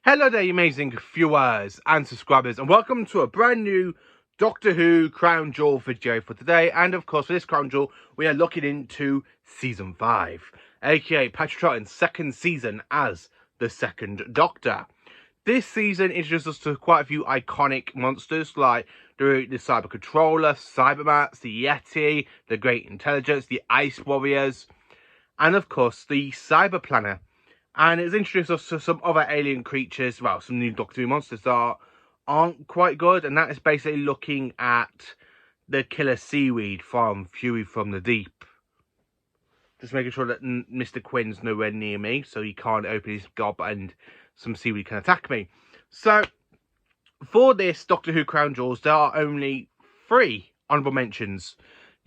Hello there, you amazing viewers and subscribers, and welcome to a brand new Doctor Who Crown Jewel video for today. And of course, for this Crown Jewel, we are looking into Season 5, aka Patrick Troughton's second season as the Second Doctor. This season introduces us to quite a few iconic monsters like the Cyber Controller, Cybermats, the Yeti, the Great Intelligence, the Ice Warriors, and of course the Cyber Planner. And it's introduced us to some other alien creatures, well, some new Doctor Who monsters that aren't quite good. And that is basically looking at the killer seaweed from Fury from the Deep. Just making sure that Mr. Quinn's nowhere near me, so he can't open his gob and some seaweed can attack me. So, for this Doctor Who Crown Jewels, there are only 3 honourable mentions.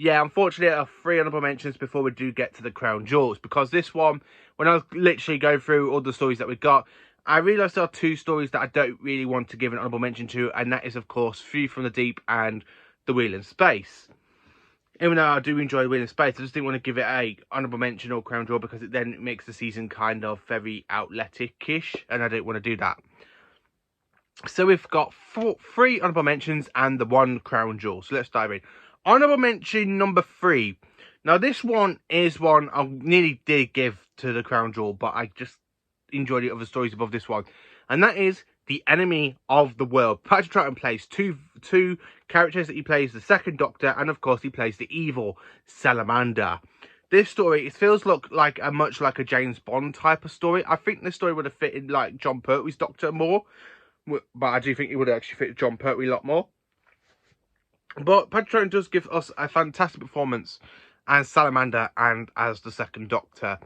Yeah, unfortunately, there are 3 honourable mentions before we do get to the Crown Jewels, because this one, when I was literally going through all the stories that we got, I realised there are 2 stories that I don't really want to give an honourable mention to, and that is, of course, Fury from the Deep and The Wheel in Space. Even though I do enjoy Wheel in Space, I just didn't want to give it a honourable mention or Crown Jewel, because it then makes the season kind of very outletic-ish, and I don't want to do that. So we've got 3 honourable mentions and the 1 Crown Jewel. So let's dive in. Honourable mention number 3. Now this one is one I nearly did give to the Crown Jewel, but I just enjoyed the other stories above this one. And that is The Enemy of the World. Patrick Troughton plays two characters. That he plays the Second Doctor, and of course he plays the evil Salamander. This story, it feels like much like a James Bond type of story. I think this story would have fit in like Jon Pertwee's Doctor more, but I do think it would actually fit Jon Pertwee a lot more. But Patrick Troughton does give us a fantastic performance as Salamander and as the Second Doctor.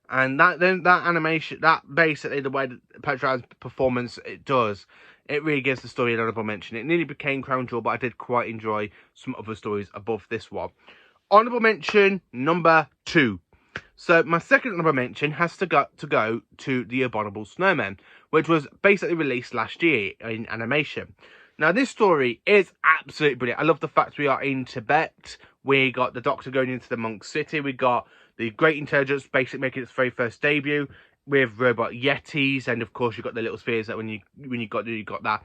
And that animation, that basically the way that Patrick Troughton's performance it does, it really gives the story an honourable mention. It nearly became Crown Jewel, but I did quite enjoy some other stories above this one. Honourable mention number 2. So my second honourable mention has to go to The Abominable Snowmen, which was basically released last year in animation. Now this story is absolutely brilliant. I love the fact we are in Tibet. We got the Doctor going into the Monk City. We got the Great Intelligence basically making its very first debut with robot Yetis, and of course you got the little spheres that when you got that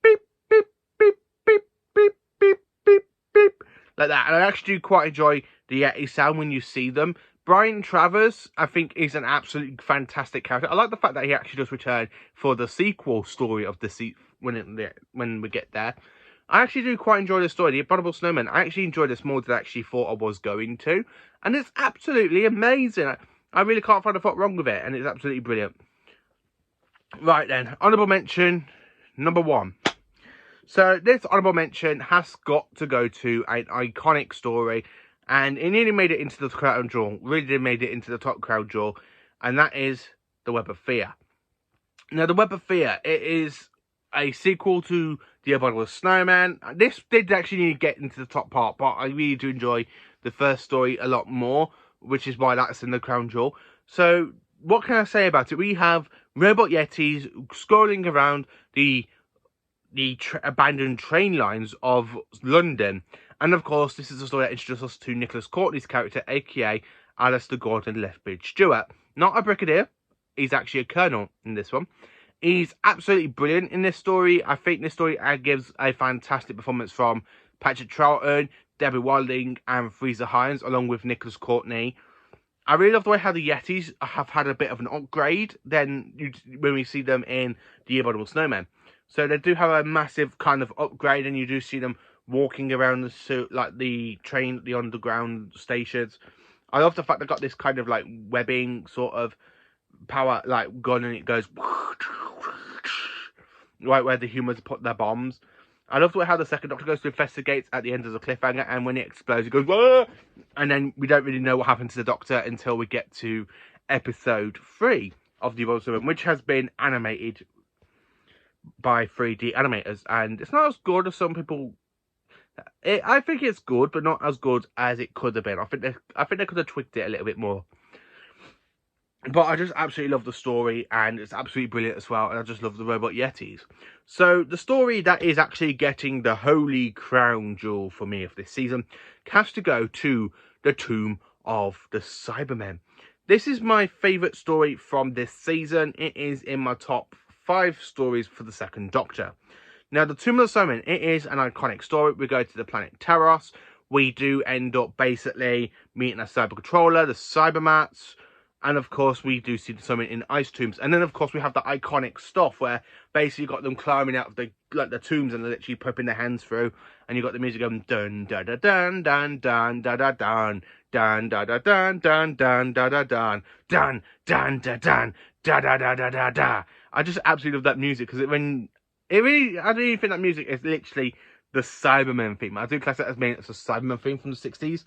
beep beep beep beep beep beep beep beep like that. And I actually do quite enjoy the Yeti sound when you see them. Brian Travers, I think, is an absolutely fantastic character. I like the fact that he actually does return for the sequel story of the when we get there. I actually do quite enjoy the story. The Abominable Snowmen, I actually enjoyed this more than I actually thought I was going to. And it's absolutely amazing. I really can't find a fault wrong with it. And it's absolutely brilliant. Right then, honourable mention number 1. So this honourable mention has got to go to an iconic story. And it nearly made it into the Crown Jewel. Really did made it into the top Crown Jewel. And that is The Web of Fear. Now, The Web of Fear, it is a sequel to The Abominable Snowman. This did actually need to get into the top part, but I really do enjoy the first story a lot more, which is why that's in the Crown Jewel. So, what can I say about it? We have robot Yetis scrolling around the abandoned train lines of London. And of course, this is a story that introduces us to Nicholas Courtney's character, aka Alistair Gordon Lethbridge Stewart. Not a brigadier, he's actually a colonel in this one. He's absolutely brilliant in this story. I think this story gives a fantastic performance from Patrick Troughton, Debbie Wilding, and Fraser Hines, along with Nicholas Courtney. I really love the way how the Yetis have had a bit of an upgrade than when we see them in The Abominable Snowmen. So they do have a massive kind of upgrade, and you do see them walking around the train, the underground stations. I love the fact they've got this kind of like webbing sort of power like gun, and it goes right where the humans put their bombs. I love the way how the Second Doctor goes to investigate at the end of the cliffhanger, and when it explodes, it goes, whoa! And then we don't really know what happened to the Doctor until we get to episode 3 of The Abominable Snowmen, which has been animated by 3D animators, and it's not as good as some people. I think it's good, but not as good as it could have been. I think they could have tweaked it a little bit more. But I just absolutely love the story, and it's absolutely brilliant as well, and I just love the robot Yetis. So the story that is actually getting the Holy Crown Jewel for me of this season has to go to The Tomb of the Cybermen. This is my favourite story from this season. It is in my top 5 stories for the Second Doctor. Now, the Tomb of the Cybermen, it is an iconic story. We go to the planet Terros. We do end up basically meeting a cyber controller, the Cybermats, and of course we do see the Cybermen in ice tombs. And then of course we have the iconic stuff where basically you got them climbing out of the tombs and they're literally popping their hands through, and you got the music going dun da da dun dun dun da da dun dun da da dun dun dun da da dun dun dun da dun da da da da da da. I just absolutely love that music because I really think that music is literally the Cybermen theme. I do class it as being it's a Cybermen theme from the 60s.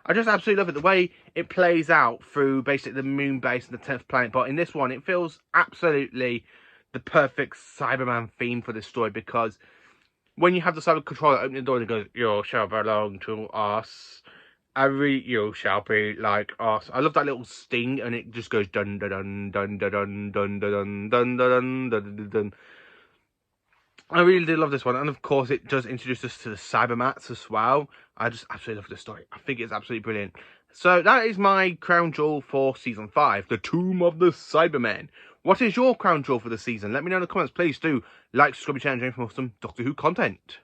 I just absolutely love it. The way it plays out through basically the moon base and the 10th planet. But in this one, it feels absolutely the perfect Cyberman theme for this story, because when you have the cyber controller opening the door and it goes, "You shall belong to us. You shall be like us." I love that little sting, and it just goes dun dun dun dun dun dun dun dun dun dun dun dun dun. I really do love this one, and of course it does introduce us to the Cybermats as well. I just absolutely love this story. I think it's absolutely brilliant. So that is my crown jewel for Season 5, The Tomb of the Cybermen. What is your crown jewel for the season? Let me know in the comments. Please do like, subscribe to the channel for some Doctor Who content.